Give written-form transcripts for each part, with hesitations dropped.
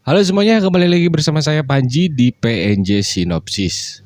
Halo semuanya, kembali lagi bersama saya Panji di PNJ Sinopsis.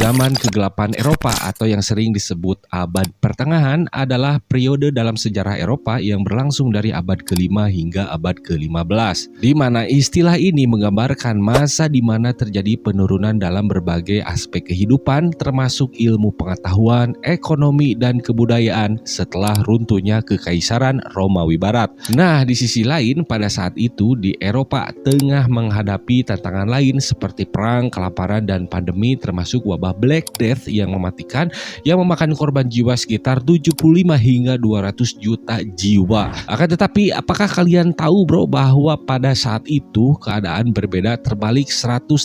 Zaman kegelapan Eropa atau yang sering disebut abad pertengahan adalah periode dalam sejarah Eropa yang berlangsung dari abad ke-5 hingga abad ke-15, di mana istilah ini menggambarkan masa di mana terjadi penurunan dalam berbagai aspek kehidupan termasuk ilmu pengetahuan, ekonomi, dan kebudayaan setelah runtuhnya Kekaisaran Romawi Barat. Nah, di sisi lain pada saat itu di Eropa tengah menghadapi tantangan lain seperti perang, kelaparan, dan pandemi termasuk wabah Black Death yang mematikan yang memakan korban jiwa sekitar 75 hingga 200 juta jiwa. Akan tetapi apakah kalian tahu bro bahwa pada saat itu keadaan berbeda terbalik 180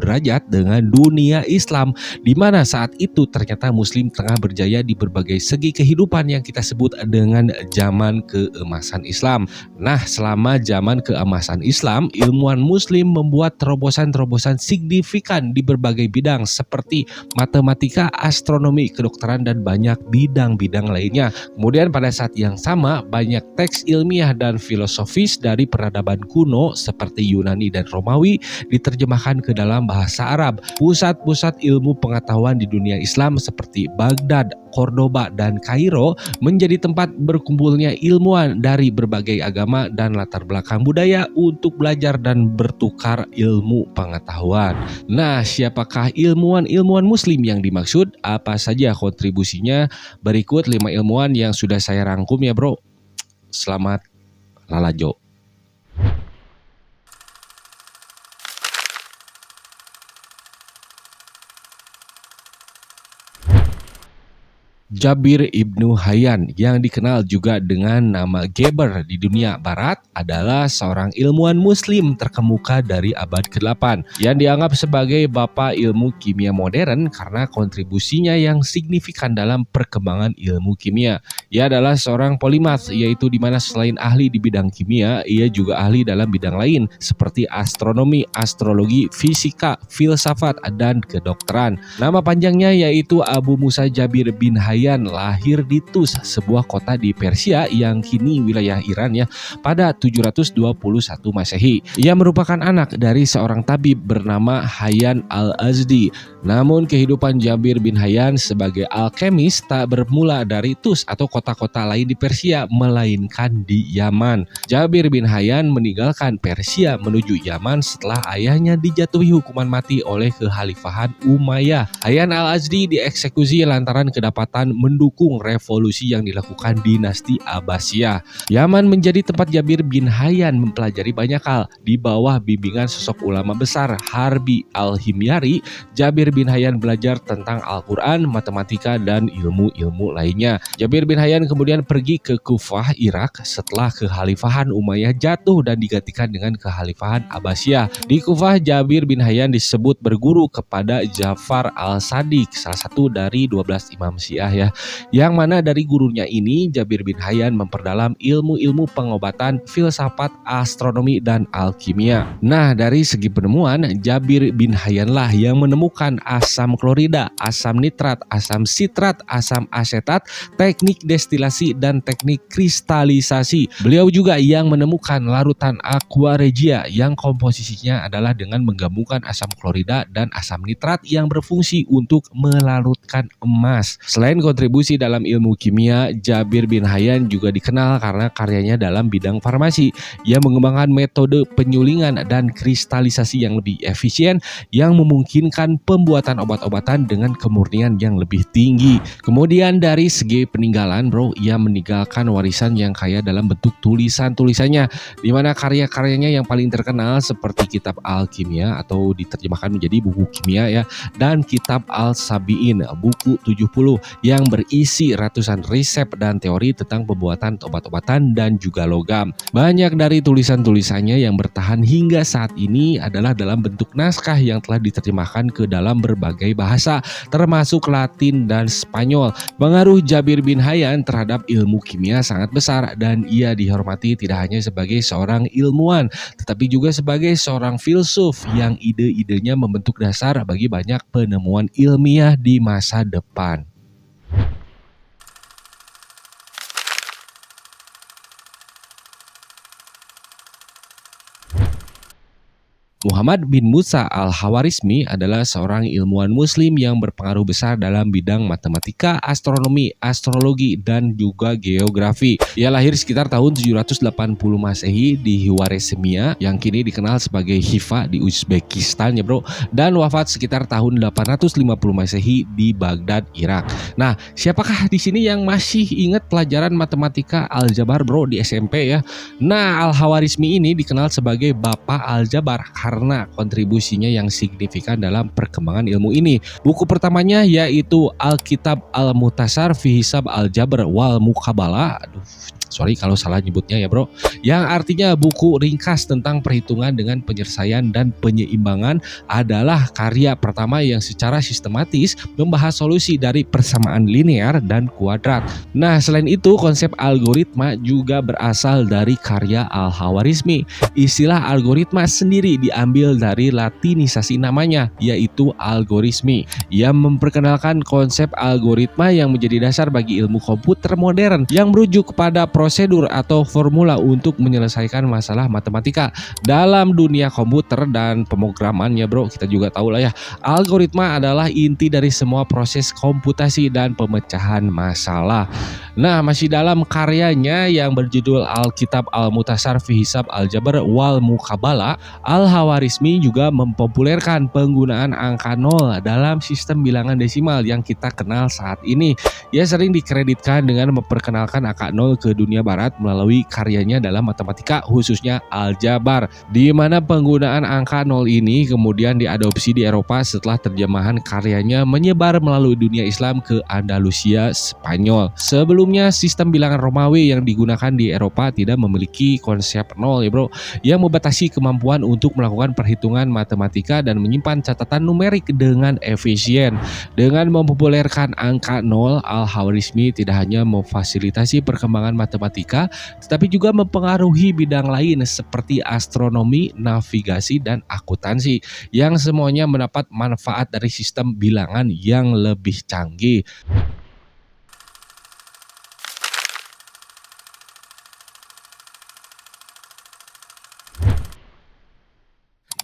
derajat dengan dunia Islam, di mana saat itu ternyata Muslim tengah berjaya di berbagai segi kehidupan yang kita sebut dengan zaman keemasan Islam. Nah, selama zaman keemasan Islam, ilmuwan Muslim membuat terobosan-terobosan signifikan di berbagai bidang seperti matematika, astronomi, kedokteran, dan banyak bidang-bidang lainnya. Kemudian pada saat yang sama, banyak teks ilmiah dan filosofis dari peradaban kuno seperti Yunani dan Romawi diterjemahkan ke dalam bahasa Arab. Pusat-pusat ilmu pengetahuan di dunia Islam seperti Baghdad, Cordoba, dan Kairo menjadi tempat berkumpulnya ilmuwan dari berbagai agama dan latar belakang budaya untuk belajar dan bertukar ilmu pengetahuan. Nah, siapakah ilmuwan Muslim yang dimaksud? Apa saja kontribusinya? Berikut 5 ilmuwan yang sudah saya rangkum ya bro. Selamat lalajo. Jabir Ibnu Hayyan yang dikenal juga dengan nama Geber di dunia barat adalah seorang ilmuwan muslim terkemuka dari abad ke-8 yang dianggap sebagai bapak ilmu kimia modern karena kontribusinya yang signifikan dalam perkembangan ilmu kimia. Ia adalah seorang polimath, yaitu dimana selain ahli di bidang kimia, ia juga ahli dalam bidang lain seperti astronomi, astrologi, fisika, filsafat, dan kedokteran. Nama panjangnya yaitu Abu Musa Jabir bin Hayyan, lahir di Tus, sebuah kota di Persia yang kini wilayah Iran ya, pada 721 Masehi. Ia merupakan anak dari seorang tabib bernama Hayyan al-Azdi. Namun kehidupan Jabir bin Hayyan sebagai alkemis tak bermula dari Tus atau kota-kota lain di Persia, melainkan di Yaman. Jabir bin Hayyan meninggalkan Persia menuju Yaman setelah ayahnya dijatuhi hukuman mati oleh kekhalifahan Umayyah. Hayyan al-Azdi dieksekusi lantaran kedapatan mendukung revolusi yang dilakukan dinasti Abbasiyah. Yaman menjadi tempat Jabir bin Hayyan mempelajari banyak hal. Di bawah bimbingan sosok ulama besar Harbi al-Himyari, Jabir bin Hayyan belajar tentang Al-Quran, matematika, dan ilmu-ilmu lainnya. Jabir bin Hayyan kemudian pergi ke Kufah, Irak setelah kekhalifahan Umayyah jatuh dan digantikan dengan kekhalifahan Abbasiyah. Di Kufah, Jabir bin Hayyan disebut berguru kepada Ja'far al-Sadiq, salah satu dari 12 imam Syiah ya, yang mana dari gurunya ini Jabir bin Hayyan memperdalam ilmu-ilmu pengobatan, filsafat, astronomi, dan alkimia. Nah, dari segi penemuan, Jabir bin Hayyan lah yang menemukan asam klorida, asam nitrat, asam sitrat, asam asetat, teknik destilasi, dan teknik kristalisasi. Beliau juga yang menemukan larutan aqua regia yang komposisinya adalah dengan menggabungkan asam klorida dan asam nitrat yang berfungsi untuk melarutkan emas. Selain kontribusi dalam ilmu kimia, Jabir bin Hayyan juga dikenal karena karyanya dalam bidang farmasi. Ia mengembangkan metode penyulingan dan kristalisasi yang lebih efisien yang memungkinkan pembuatan obat-obatan dengan kemurnian yang lebih tinggi. Kemudian dari segi peninggalan bro, ia meninggalkan warisan yang kaya dalam bentuk tulisan-tulisannya, di mana karya-karyanya yang paling terkenal seperti kitab Al-Kimia atau diterjemahkan menjadi buku kimia ya, dan kitab Al-Sabi'in, buku 70 yang berisi ratusan resep dan teori tentang pembuatan obat-obatan dan juga logam. Banyak dari tulisan-tulisannya yang bertahan hingga saat ini adalah dalam bentuk naskah yang telah diterjemahkan ke dalam berbagai bahasa, termasuk Latin dan Spanyol. Pengaruh Jabir bin Hayyan terhadap ilmu kimia sangat besar dan ia dihormati tidak hanya sebagai seorang ilmuwan, tetapi juga sebagai seorang filsuf yang ide-idenya membentuk dasar bagi banyak penemuan ilmiah di masa depan. Muhammad bin Musa al-Khawarizmi adalah seorang ilmuwan muslim yang berpengaruh besar dalam bidang matematika, astronomi, astrologi, dan juga geografi. Ia lahir sekitar tahun 780 Masehi di Khwarizmia yang kini dikenal sebagai Khiva di Uzbekistan ya bro, dan wafat sekitar tahun 850 Masehi di Baghdad, Irak. Nah, siapakah di sini yang masih ingat pelajaran matematika aljabar bro di SMP ya? Nah, Al-Khawarizmi ini dikenal sebagai Bapak Aljabar karena kontribusinya yang signifikan dalam perkembangan ilmu ini. Buku pertamanya yaitu Al-Kitab Al-Mutasar fi Hisab Al-Jabr wal Muqabalah. Sorry kalau salah nyebutnya ya bro. Yang artinya buku ringkas tentang perhitungan dengan penyelesaian dan penyeimbangan adalah karya pertama yang secara sistematis membahas solusi dari persamaan linear dan kuadrat. Nah, selain itu konsep algoritma juga berasal dari karya Al-Khawarizmi. Istilah algoritma sendiri diambil dari latinisasi namanya, yaitu algorismi. Ia memperkenalkan konsep algoritma yang menjadi dasar bagi ilmu komputer modern yang merujuk kepada prosedur atau formula untuk menyelesaikan masalah matematika. Dalam dunia komputer dan pemrograman ya bro, kita juga tahu lah ya, algoritma adalah inti dari semua proses komputasi dan pemecahan masalah. Nah, masih dalam karyanya yang berjudul Al-Kitab Al-Mutasar fi Hisab Al-Jabr wal Muqabalah, Al-Khawarizmi juga mempopulerkan penggunaan angka 0 dalam sistem bilangan desimal yang kita kenal saat ini. Ia sering dikreditkan dengan memperkenalkan angka 0 ke dunia barat melalui karyanya dalam matematika, khususnya aljabar, di mana penggunaan angka 0 ini kemudian diadopsi di Eropa setelah terjemahan karyanya menyebar melalui dunia Islam ke Andalusia, Spanyol. Sebelumnya sistem bilangan Romawi yang digunakan di Eropa tidak memiliki konsep 0 ya bro, yang membatasi kemampuan untuk melakukan perhitungan matematika dan menyimpan catatan numerik dengan efisien. Dengan mempopulerkan angka 0, Al-Khawarizmi tidak hanya memfasilitasi perkembangan matematika, tetapi juga mempengaruhi bidang lain seperti astronomi, navigasi, dan akuntansi, yang semuanya mendapat manfaat dari sistem bilangan yang lebih canggih.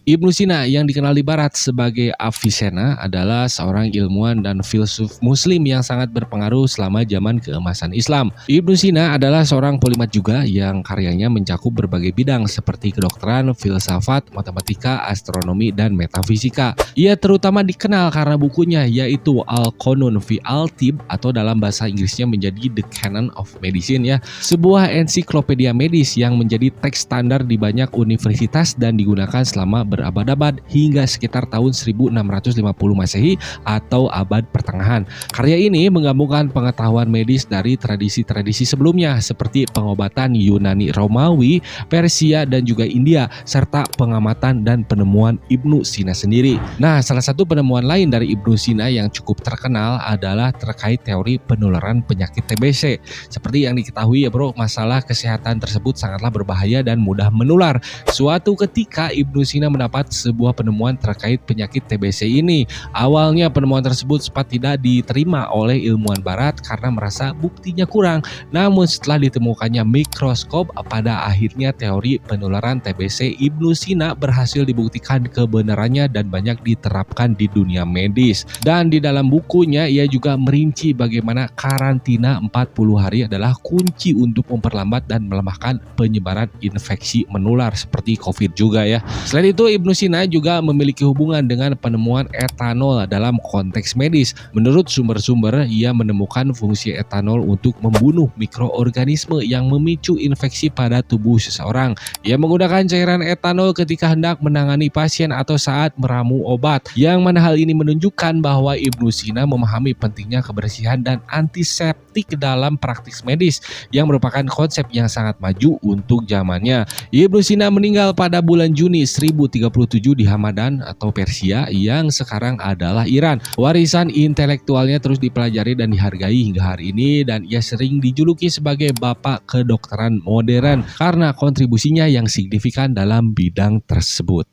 Ibnu Sina yang dikenal di barat sebagai Avicenna adalah seorang ilmuwan dan filsuf muslim yang sangat berpengaruh selama zaman keemasan Islam. Ibnu Sina adalah seorang polimat juga yang karyanya mencakup berbagai bidang seperti kedokteran, filsafat, matematika, astronomi, dan metafisika. Ia terutama dikenal karena bukunya yaitu Al-Qanun fi Al-Tibb atau dalam bahasa Inggrisnya menjadi The Canon of Medicine ya, sebuah ensiklopedia medis yang menjadi teks standar di banyak universitas dan digunakan selama berabad-abad hingga sekitar tahun 1650 Masehi atau abad pertengahan. Karya ini menggabungkan pengetahuan medis dari tradisi-tradisi sebelumnya seperti pengobatan Yunani, Romawi, Persia, dan juga India, serta pengamatan dan penemuan Ibnu Sina sendiri. Nah, salah satu penemuan lain dari Ibnu Sina yang cukup terkenal adalah terkait teori penularan penyakit TBC. Seperti yang diketahui ya bro, masalah kesehatan tersebut sangatlah berbahaya dan mudah menular. Suatu ketika Ibnu Sina mendapat sebuah penemuan terkait penyakit TBC ini. Awalnya penemuan tersebut sempat tidak diterima oleh ilmuwan barat karena merasa buktinya kurang. Namun setelah ditemukannya mikroskop, pada akhirnya teori penularan TBC Ibnu Sina berhasil dibuktikan kebenarannya dan banyak diterapkan di dunia medis. Dan di dalam bukunya ia juga merinci bagaimana karantina 40 hari adalah kunci untuk memperlambat dan melemahkan penyebaran infeksi menular seperti COVID juga ya. Selain itu Ibnu Sina juga memiliki hubungan dengan penemuan etanol dalam konteks medis. Menurut sumber-sumber, ia menemukan fungsi etanol untuk membunuh mikroorganisme yang memicu infeksi pada tubuh seseorang. Ia menggunakan cairan etanol ketika hendak menangani pasien atau saat meramu obat. Yang mana hal ini menunjukkan bahwa Ibnu Sina memahami pentingnya kebersihan dan antiseptik dalam praktik medis yang merupakan konsep yang sangat maju untuk zamannya. Ibnu Sina meninggal pada bulan Juni 1037 di Hamadan atau Persia yang sekarang adalah Iran. Warisan intelektualnya terus dipelajari dan dihargai hingga hari ini, dan ia sering dijuluki sebagai bapak kedokteran modern karena kontribusinya yang signifikan dalam bidang tersebut.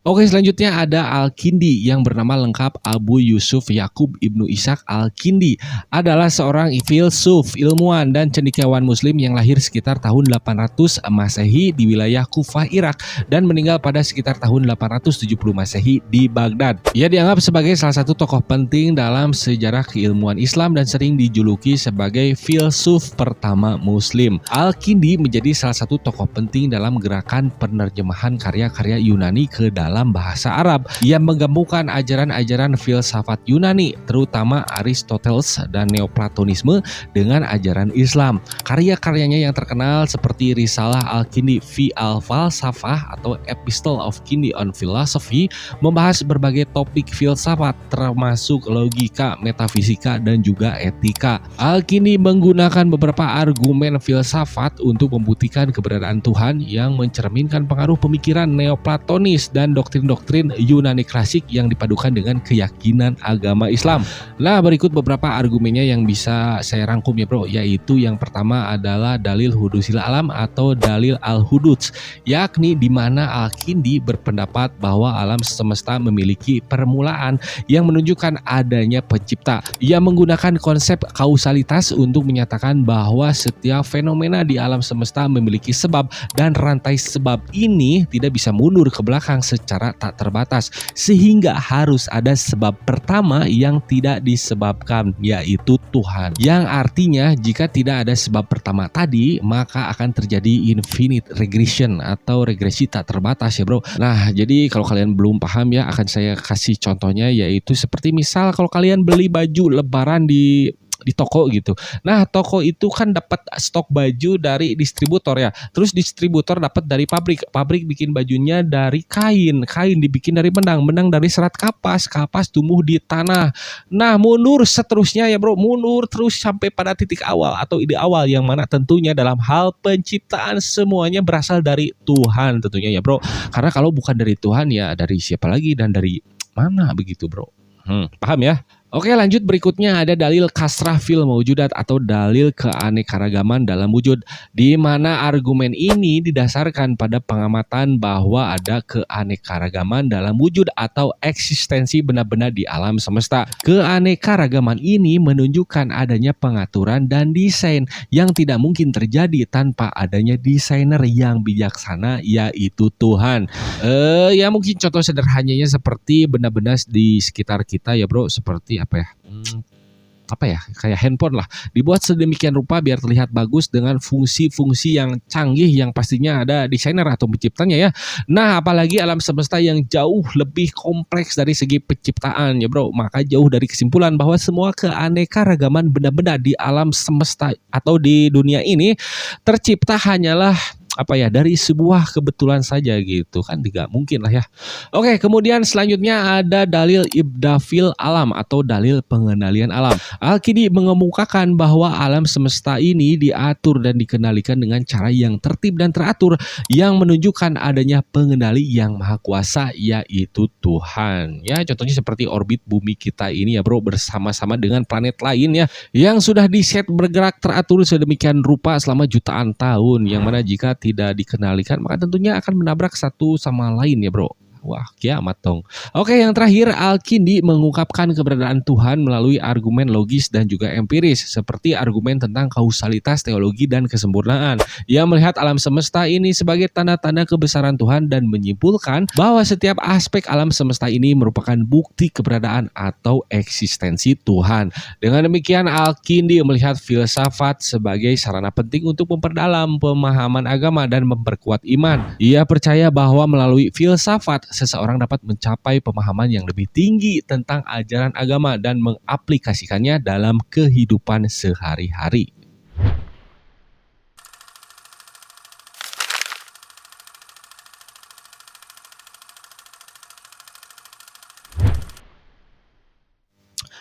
Oke, selanjutnya ada Al-Kindi yang bernama lengkap Abu Yusuf Yakub Ibnu Ishaq Al-Kindi, adalah seorang filsuf, ilmuwan, dan cendekiawan muslim yang lahir sekitar tahun 800 Masehi di wilayah Kufah, Irak, dan meninggal pada sekitar tahun 870 Masehi di Baghdad. Ia dianggap sebagai salah satu tokoh penting dalam sejarah keilmuan Islam dan sering dijuluki sebagai filsuf pertama muslim. Al-Kindi menjadi salah satu tokoh penting dalam gerakan penerjemahan karya-karya Yunani ke dalam bahasa Arab. Ia menggabungkan ajaran-ajaran filsafat Yunani, terutama Aristoteles dan Neoplatonisme, dengan ajaran Islam. Karya-karyanya yang terkenal seperti Risalah Al-Kindi fi al-Falsafah atau Epistle of Kindi on Philosophy membahas berbagai topik filsafat termasuk logika, metafisika, dan juga etika. Al-Kindi menggunakan beberapa argumen filsafat untuk membuktikan keberadaan Tuhan yang mencerminkan pengaruh pemikiran Neoplatonis dan doktrin-doktrin Yunani klasik yang dipadukan dengan keyakinan agama Islam. Nah, berikut beberapa argumennya yang bisa saya rangkum ya bro, yaitu yang pertama adalah dalil hudusil alam atau dalil al-hududs, yakni di mana Al-Kindi berpendapat bahwa alam semesta memiliki permulaan yang menunjukkan adanya pencipta. Ia menggunakan konsep kausalitas untuk menyatakan bahwa setiap fenomena di alam semesta memiliki sebab, dan rantai sebab ini tidak bisa mundur ke belakang secara tak terbatas, sehingga harus ada sebab pertama yang tidak disebabkan, yaitu Tuhan. Yang artinya jika tidak ada sebab pertama tadi, maka akan terjadi infinite regression atau regresi tak terbatas ya bro. Nah, jadi kalau kalian belum paham ya, akan saya kasih contohnya, yaitu seperti misal kalau kalian beli baju lebaran di toko gitu. Nah, toko itu kan dapat stok baju dari distributor ya. Terus distributor dapat dari pabrik. Pabrik bikin bajunya dari kain. Kain dibikin dari benang. Benang dari serat kapas. Kapas tumbuh di tanah. Nah, mundur seterusnya ya bro. Mundur terus sampai pada titik awal atau ide awal, yang mana tentunya dalam hal penciptaan semuanya berasal dari Tuhan tentunya ya bro. Karena kalau bukan dari Tuhan ya dari siapa lagi dan dari mana begitu bro. Paham ya? Oke, lanjut berikutnya ada dalil kasrah fil maujudat atau dalil keanekaragaman dalam wujud, di mana argumen ini didasarkan pada pengamatan bahwa ada keanekaragaman dalam wujud atau eksistensi benda-benda di alam semesta. Keanekaragaman ini menunjukkan adanya pengaturan dan desain yang tidak mungkin terjadi tanpa adanya desainer yang bijaksana, yaitu Tuhan. Ya mungkin contoh sederhananya seperti benda-benda di sekitar kita ya bro, seperti apa ya, kayak handphone lah, dibuat sedemikian rupa biar terlihat bagus dengan fungsi-fungsi yang canggih yang pastinya ada desainer atau penciptanya ya. Nah, apalagi alam semesta yang jauh lebih kompleks dari segi penciptaan ya bro, maka jauh dari kesimpulan bahwa semua keanekaragaman benda-benda di alam semesta atau di dunia ini tercipta hanyalah dari sebuah kebetulan saja gitu kan, tidak mungkin lah ya. Oke, kemudian selanjutnya ada dalil ibdafil alam atau dalil pengendalian alam. Al-Kindi mengemukakan bahwa alam semesta ini diatur dan dikendalikan dengan cara yang tertib dan teratur yang menunjukkan adanya pengendali yang maha kuasa, yaitu Tuhan. Ya, contohnya seperti orbit bumi kita ini ya bro, bersama-sama dengan planet lain ya, yang sudah diset bergerak teratur sedemikian rupa selama jutaan tahun, yang mana jika tidak dikendalikan maka tentunya akan menabrak satu sama lain ya bro. Wah, kiamat dong. Oke, yang terakhir, Al-Kindi mengungkapkan keberadaan Tuhan melalui argumen logis dan juga empiris, seperti argumen tentang kausalitas teologi dan kesempurnaan. Ia melihat alam semesta ini sebagai tanda-tanda kebesaran Tuhan dan menyimpulkan bahwa setiap aspek alam semesta ini merupakan bukti keberadaan atau eksistensi Tuhan. Dengan demikian, Al-Kindi melihat filsafat sebagai sarana penting untuk memperdalam pemahaman agama dan memperkuat iman. Ia percaya bahwa melalui filsafat, seseorang dapat mencapai pemahaman yang lebih tinggi tentang ajaran agama dan mengaplikasikannya dalam kehidupan sehari-hari.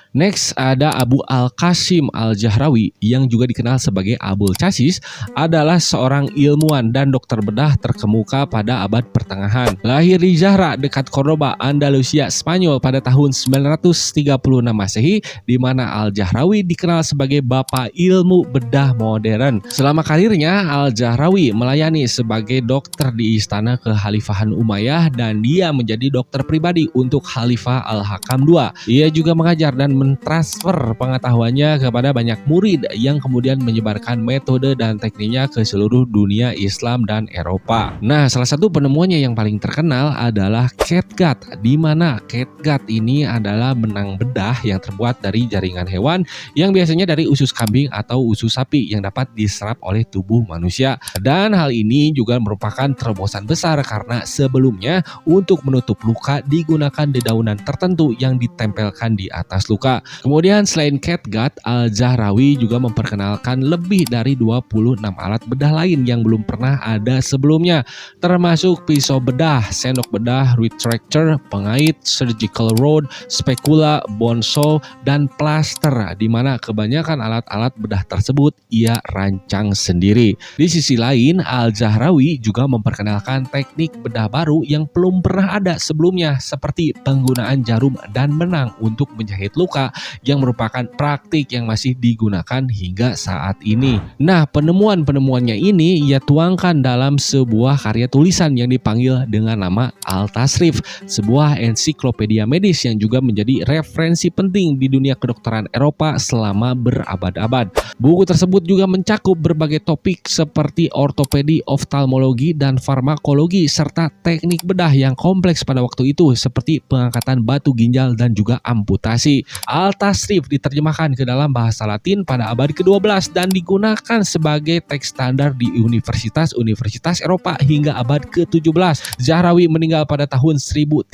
Next ada Abu Al-Qasim Al-Jahrawi yang juga dikenal sebagai Abul Chasis, adalah seorang ilmuwan dan dokter bedah terkemuka pada abad pertengahan. Lahir di Zahra dekat Cordoba, Andalusia, Spanyol pada tahun 936 Masehi, di mana Al-Jahrawi dikenal sebagai bapak ilmu bedah modern. Selama karirnya, Al-Jahrawi melayani sebagai dokter di istana kekhalifahan Umayyah dan dia menjadi dokter pribadi untuk Khalifah Al-Hakam II. Ia juga mengajar dan mentransfer pengetahuannya kepada banyak murid yang kemudian menyebarkan metode dan tekniknya ke seluruh dunia Islam dan Eropa. Nah, salah satu penemuannya yang paling terkenal adalah catgut, di mana catgut ini adalah benang bedah yang terbuat dari jaringan hewan yang biasanya dari usus kambing atau usus sapi yang dapat diserap oleh tubuh manusia. Dan hal ini juga merupakan terobosan besar karena sebelumnya untuk menutup luka digunakan dedaunan tertentu yang ditempelkan di atas luka. Kemudian selain catgut, Al-Jahrawi juga memperkenalkan lebih dari 26 alat bedah lain yang belum pernah ada sebelumnya, termasuk pisau bedah, sendok bedah, retractor, pengait, surgical rod, spatula, bone saw, dan plaster, di mana kebanyakan alat-alat bedah tersebut ia rancang sendiri. Di sisi lain, Al-Jahrawi juga memperkenalkan teknik bedah baru yang belum pernah ada sebelumnya, seperti penggunaan jarum dan benang untuk menjahit luka, yang merupakan praktik yang masih digunakan hingga saat ini. Nah, penemuan-penemuannya ini ia tuangkan dalam sebuah karya tulisan yang dipanggil dengan nama Al-Tasrif, sebuah ensiklopedia medis yang juga menjadi referensi penting di dunia kedokteran Eropa selama berabad-abad. Buku tersebut juga mencakup berbagai topik seperti ortopedi, oftalmologi, dan farmakologi, serta teknik bedah yang kompleks pada waktu itu seperti pengangkatan batu ginjal dan juga amputasi. Al-Tasrif diterjemahkan ke dalam bahasa Latin pada abad ke-12 dan digunakan sebagai teks standar di universitas-universitas Eropa hingga abad ke-17. Jahrawi meninggal pada tahun 1013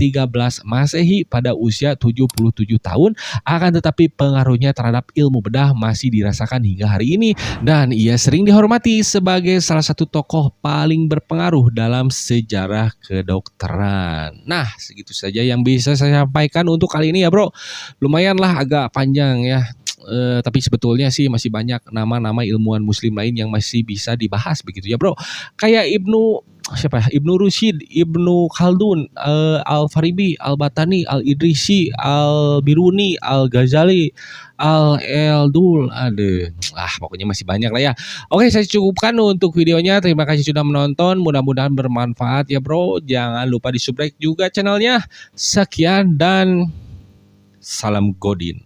Masehi pada usia 77 tahun, akan tetapi pengaruhnya terhadap ilmu bedah masih dirasakan hingga hari ini dan ia sering dihormati sebagai salah satu tokoh paling berpengaruh dalam sejarah kedokteran. Nah, segitu saja yang bisa saya sampaikan untuk kali ini ya bro. Lumayan lah agak panjang ya. Tapi sebetulnya sih masih banyak nama-nama ilmuwan muslim lain yang masih bisa dibahas begitu ya bro. Kayak Ibnu Rushd, Ibnu Khaldun, Al-Farabi, Al-Batani, Al-Idrisi, Al-Biruni, Al-Ghazali, Al-Eldul, pokoknya masih banyak lah ya. Oke, saya cukupkan untuk videonya. Terima kasih sudah menonton. Mudah-mudahan bermanfaat ya bro. Jangan lupa di subscribe juga channelnya. Sekian dan salam Godin.